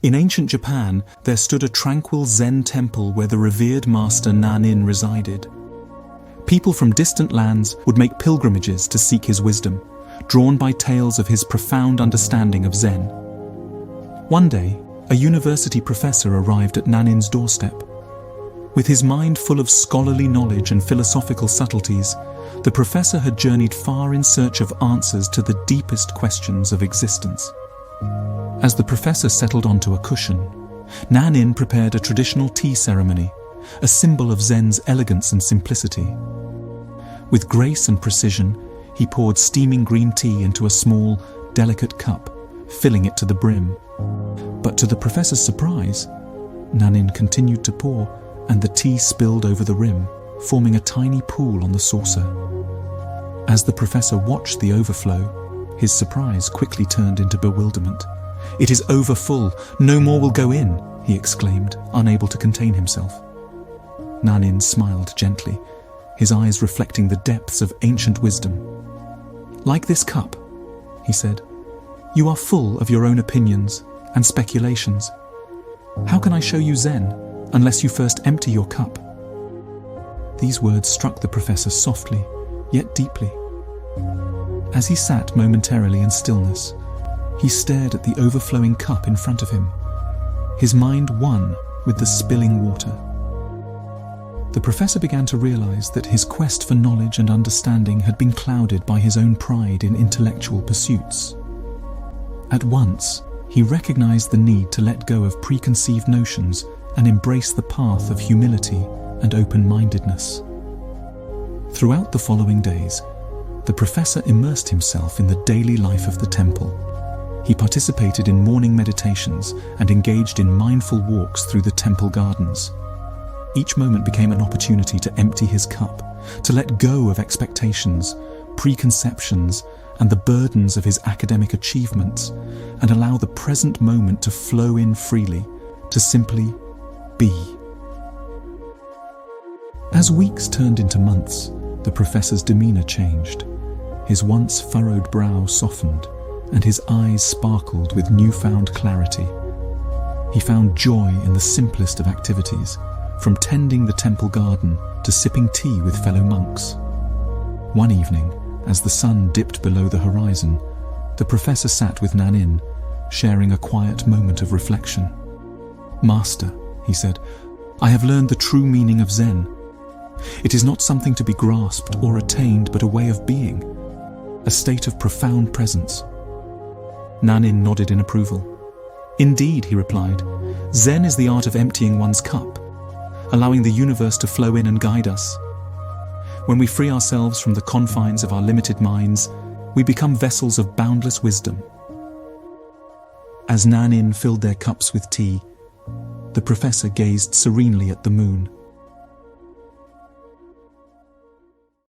In ancient Japan, there stood a tranquil Zen temple where the revered master Nanin resided. People from distant lands would make pilgrimages to seek his wisdom, drawn by tales of his profound understanding of Zen. One day, a university professor arrived at Nanin's doorstep. With his mind full of scholarly knowledge and philosophical subtleties, the professor had journeyed far in search of answers to the deepest questions of existence. As the professor settled onto a cushion, Nanin prepared a traditional tea ceremony, a symbol of Zen's elegance and simplicity. With grace and precision, he poured steaming green tea into a small, delicate cup, filling it to the brim. But to the professor's surprise, Nanin continued to pour, and the tea spilled over the rim, forming a tiny pool on the saucer. As the professor watched the overflow, his surprise quickly turned into bewilderment. "It is overfull, no more will go in," he exclaimed, unable to contain himself. Nanin smiled gently, his eyes reflecting the depths of ancient wisdom. "Like this cup," he said, "you are full of your own opinions and speculations. How can I show you Zen unless you first empty your cup?" These words struck the professor softly, yet deeply. As he sat momentarily in stillness, he stared at the overflowing cup in front of him, his mind one with the spilling water. The professor began to realize that his quest for knowledge and understanding had been clouded by his own pride in intellectual pursuits. At once, he recognized the need to let go of preconceived notions and embrace the path of humility and open-mindedness. Throughout the following days, the professor immersed himself in the daily life of the temple. He participated in morning meditations and engaged in mindful walks through the temple gardens. Each moment became an opportunity to empty his cup, to let go of expectations, preconceptions, and the burdens of his academic achievements, and allow the present moment to flow in freely, to simply be. As weeks turned into months, the professor's demeanor changed. His once furrowed brow softened, and his eyes sparkled with newfound clarity. He found joy in the simplest of activities, from tending the temple garden to sipping tea with fellow monks. One evening, as the sun dipped below the horizon, the professor sat with Nanin, sharing a quiet moment of reflection. "Master," he said, "I have learned the true meaning of Zen. It is not something to be grasped or attained, but a way of being, a state of profound presence." Nanin nodded in approval. "Indeed," he replied, "Zen is the art of emptying one's cup, allowing the universe to flow in and guide us. When we free ourselves from the confines of our limited minds, we become vessels of boundless wisdom." As Nanin filled their cups with tea, the professor gazed serenely at the moon.